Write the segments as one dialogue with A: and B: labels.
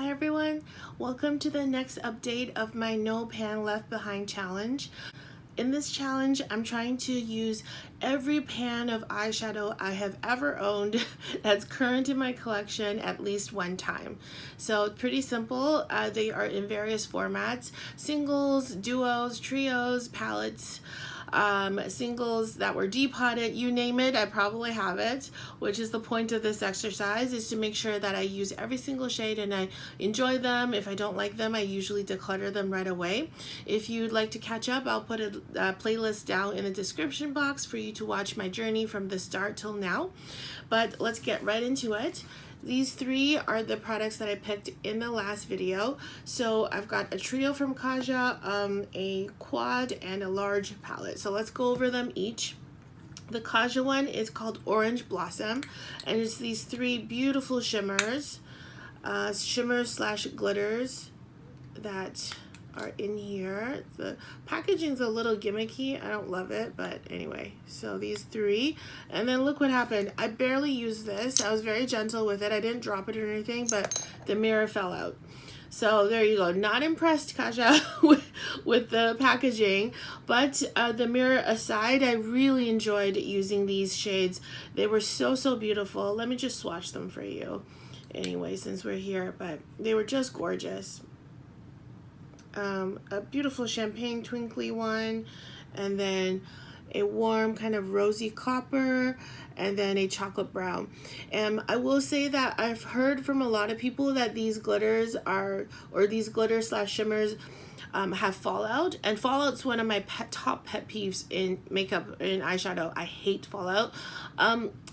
A: Hi everyone, welcome to the next update of my No Pan Left Behind challenge. In this challenge, I'm trying to use every pan of eyeshadow I have ever owned that's current in my collection at least one time. So pretty simple. They are in various formats: singles, duos, trios, palettes, singles that were depotted, you name it, I probably have it, which is the point of this exercise, is to make sure that I use every single shade and I enjoy them. If I don't like them, I usually declutter them right away. If you'd like to catch up, I'll put a playlist down in the description box for you to watch my journey from the start till now. But let's get right into it. These three are the products that I picked in the last video. So I've got a trio from Kaja, a quad, and a large palette. So let's go over them each. The Kaja one is called Orange Blossom, and it's these three beautiful shimmers, slash glitters that are in here. The packaging's a little gimmicky. I don't love it, but anyway, so these three. And then look what happened. I barely used this. I was very gentle with it. I didn't drop it or anything, but the mirror fell out. So there you go. Not impressed, Kaja, with the packaging, but the mirror aside, I really enjoyed using these shades. They were so beautiful. Let me just swatch them for you anyway, since we're here, but they were just gorgeous. A beautiful champagne twinkly one, and then a warm kind of rosy copper, and then a chocolate brown. And I will say that I've heard from a lot of people that these glitters are, or these glitter slash shimmers, have fallout, and fallout's one of my top pet peeves in makeup and eyeshadow. I hate fallout,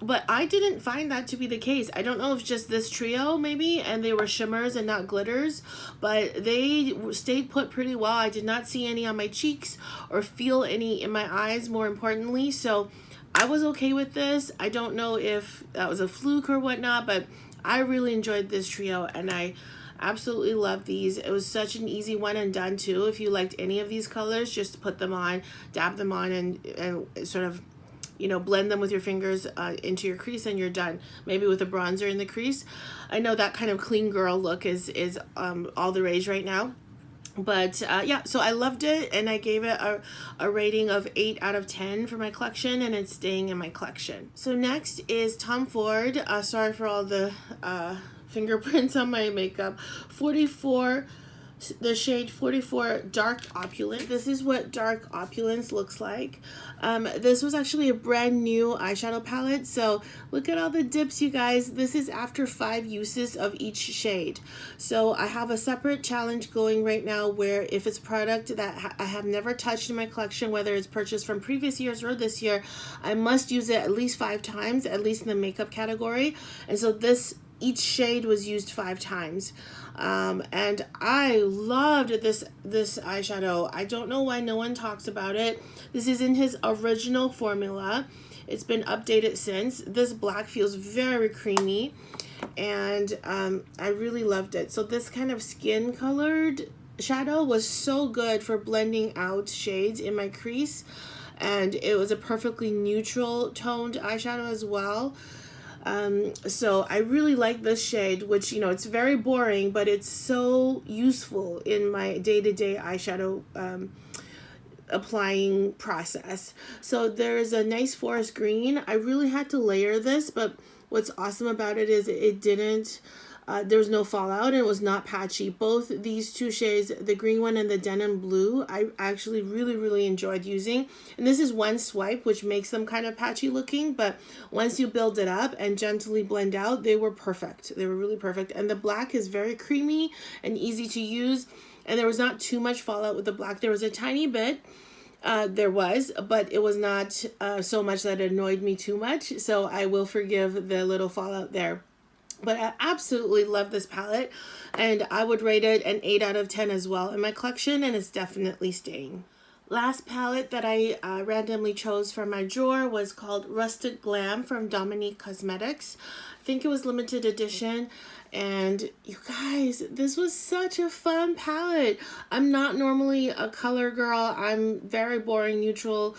A: but I didn't find that to be the case. I don't know if just this trio maybe, and they were shimmers and not glitters, but they stayed put pretty well. I did not see any on my cheeks or feel any in my eyes, more importantly, so I was okay with this. I don't know if that was a fluke or whatnot, but I really enjoyed this trio, and I absolutely love these. It was such an easy one and done too. If you liked any of these colors, just put them on, dab them on, and sort of, you know, blend them with your fingers into your crease, and you're done. Maybe with a bronzer in the crease. I know that kind of clean girl look is all the rage right now. But yeah, so I loved it, and I gave it a rating of 8 out of 10 for my collection, and it's staying in my collection. So next is Tom Ford. Sorry for all the fingerprints on my makeup. 44, the shade 44 Dark Opulent. This is what Dark Opulence looks like. This was actually a brand new eyeshadow palette, so look at all the dips, you guys. This is after 5 uses of each shade. So I have a separate challenge going right now where if it's product that I have never touched in my collection, whether it's purchased from previous years or this year, I must use it at least 5 times, at least in the makeup category. And so each shade was used 5 times. And I loved this eyeshadow. I don't know why no one talks about it. This is in his original formula. It's been updated since. This black feels very creamy, and I really loved it. So this kind of skin colored shadow was so good for blending out shades in my crease, and it was a perfectly neutral toned eyeshadow as well. So I really like this shade, which, you know, it's very boring, but it's so useful in my day-to-day eyeshadow applying process. So there's a nice forest green. I really had to layer this, but what's awesome about it is it didn't, there was no fallout, and it was not patchy. Both these two shades, the green one and the denim blue, I actually really enjoyed using. And this is one swipe, which makes them kind of patchy looking, but once you build it up and gently blend out, they were perfect. They were really perfect. And the black is very creamy and easy to use, and there was not too much fallout with the black. There was a tiny bit, but it was not so much that it annoyed me too much, so I will forgive the little fallout there. But I absolutely love this palette, and I would rate it an 8 out of 10 as well in my collection, and it's definitely staying. Last palette that I randomly chose from my drawer was called Rustic Glam from Dominique Cosmetics. I think it was limited edition, and you guys, this was such a fun palette. I'm not normally a color girl. I'm very boring, neutral.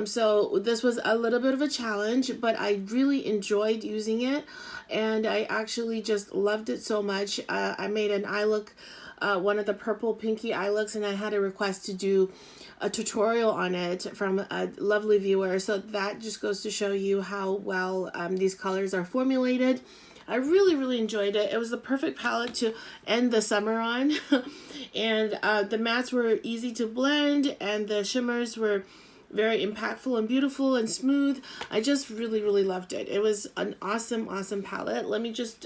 A: So this was a little bit of a challenge, but I really enjoyed using it, and I actually just loved it so much. I made an eye look, one of the purple pinky eye looks, and I had a request to do a tutorial on it from a lovely viewer. So that just goes to show you how well these colors are formulated. I really, really enjoyed it. It was the perfect palette to end the summer on. And the mattes were easy to blend, and the shimmers were very impactful and beautiful and smooth. I just really, really loved it. It was an awesome, awesome palette. Let me just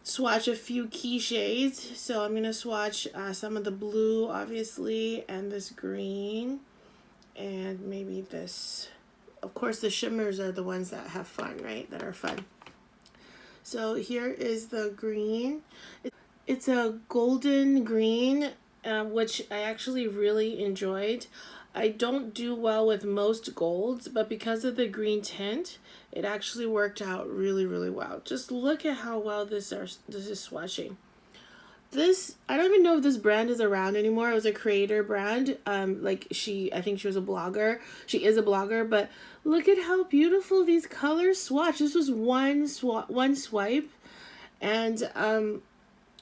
A: swatch a few key shades. So I'm going to swatch some of the blue, obviously, and this green, and maybe this. Of course, the shimmers are the ones that have fun, right? That are fun. So here is the green. It's a golden green, which I actually really enjoyed. I don't do well with most golds, but because of the green tint, it actually worked out really, really well. Just look at how well this is swatching. This, I don't even know if this brand is around anymore. It was a creator brand. I think she was a blogger. She is a blogger, but look at how beautiful these colors swatch. This was one swipe, and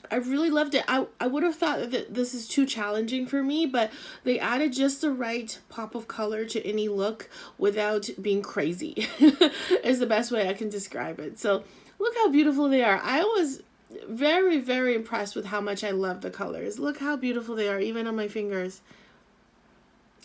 A: I really loved it. I would have thought that this is too challenging for me, but they added just the right pop of color to any look without being crazy is the best way I can describe it. So look how beautiful they are. I was very, very impressed with how much I love the colors. Look how beautiful they are, even on my fingers.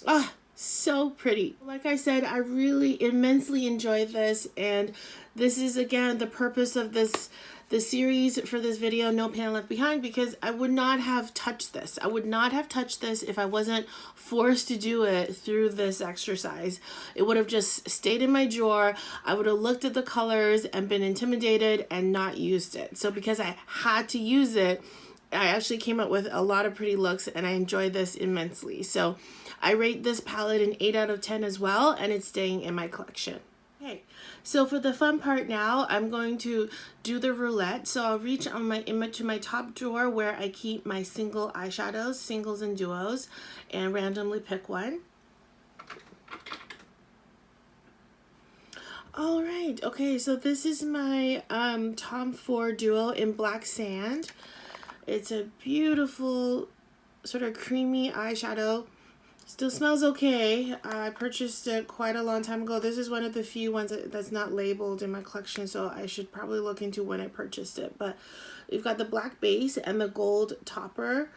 A: Ah, so pretty. Like I said, I really immensely enjoyed this, and this is again the purpose of the series for this video, No Pan Left Behind, because I would not have touched this. I would not have touched this if I wasn't forced to do it through this exercise. It would have just stayed in my drawer. I would have looked at the colors and been intimidated and not used it. So because I had to use it, I actually came up with a lot of pretty looks, and I enjoyed this immensely. So I rate this palette an 8 out of 10 as well, and it's staying in my collection. Okay, so for the fun part now, I'm going to do the roulette. So I'll reach on to my top drawer where I keep my single eyeshadows, singles and duos, and randomly pick one. All right, okay, so this is my Tom Ford duo in Black Sand. It's a beautiful sort of creamy eyeshadow. Still smells okay. I purchased it quite a long time ago. This is one of the few ones that's not labeled in my collection, so I should probably look into when I purchased it. But we've got the black base and the gold topper.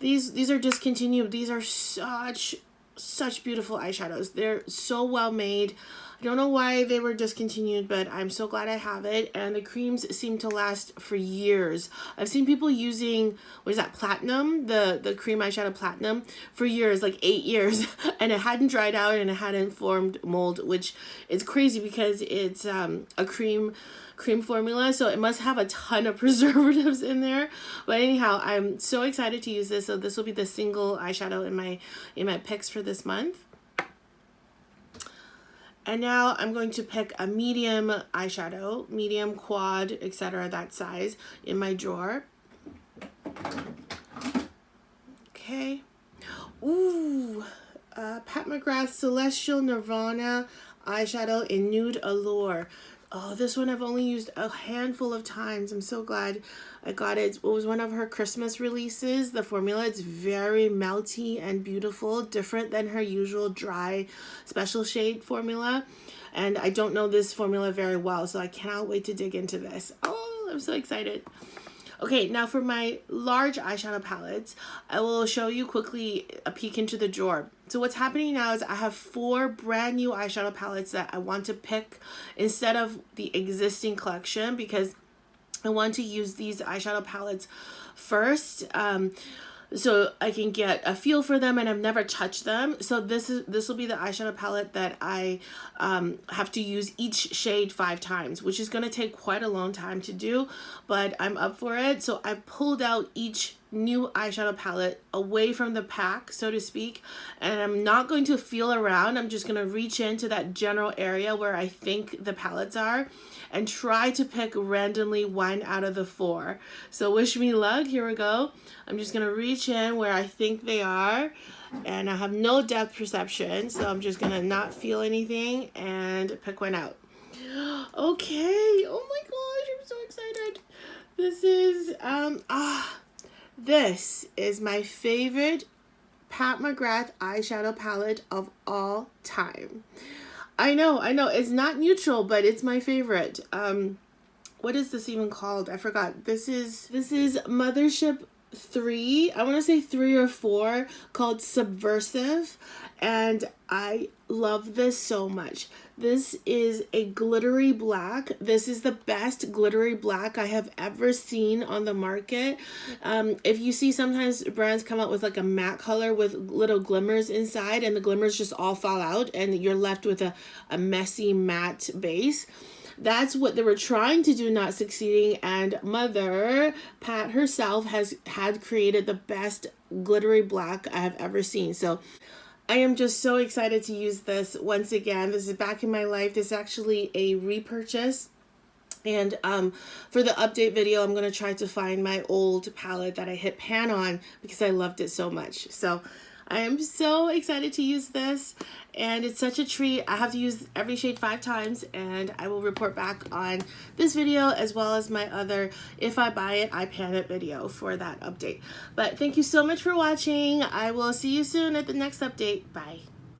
A: These are discontinued. These are such beautiful eyeshadows. They're so well made. I don't know why they were discontinued, but I'm so glad I have it. And the creams seem to last for years. I've seen people using, what is that, platinum? The cream eyeshadow platinum for years, like 8 years. And it hadn't dried out and it hadn't formed mold, which is crazy because it's a cream formula, so it must have a ton of preservatives in there. But anyhow, I'm so excited to use this. So this will be the single eyeshadow in my picks for this month. And now I'm going to pick a medium eyeshadow, medium, quad, etc., that size in my drawer. Okay. Ooh, Pat McGrath's Celestial Nirvana eyeshadow in Nude Allure. Oh, this one I've only used a handful of times. I'm so glad I got it. It was one of her Christmas releases. The formula, it's very melty and beautiful, different than her usual dry special shade formula. And I don't know this formula very well, so I cannot wait to dig into this. Oh, I'm so excited. Okay, now for my large eyeshadow palettes, I will show you quickly a peek into the drawer. So what's happening now is I have 4 brand new eyeshadow palettes that I want to pick instead of the existing collection because I want to use these eyeshadow palettes first. So I can get a feel for them, and I've never touched them. So this will be the eyeshadow palette that I have to use each shade 5 times, which is going to take quite a long time to do, but I'm up for it. So I pulled out each new eyeshadow palette away from the pack, so to speak, and I'm not going to feel around. I'm just going to reach into that general area where I think the palettes are and try to pick randomly one out of the 4. So wish me luck. Here we go. I'm just going to reach in where I think they are, and I have no depth perception, so I'm just going to not feel anything and pick one out. Okay. Oh my gosh, I'm so excited. This is my favorite Pat McGrath eyeshadow palette of all time. I know, it's not neutral, but it's my favorite. What is this even called? I forgot. This is Mothership 3. I want to say 3 or 4, called Subversive, and I love this so much. This is a glittery black. This is the best glittery black I have ever seen on the market. If you see sometimes brands come out with like a matte color with little glimmers inside, and the glimmers just all fall out and you're left with a messy matte base. That's what they were trying to do, not succeeding, and Mother, Pat herself, had created the best glittery black I have ever seen. So I am just so excited to use this once again. This is back in my life. This is actually a repurchase. And for the update video, I'm going to try to find my old palette that I hit pan on because I loved it so much. So I am so excited to use this, and it's such a treat. I have to use every shade 5 times, and I will report back on this video as well as my other if I buy it, I pan it video for that update. But thank you so much for watching. I will see you soon at the next update. Bye.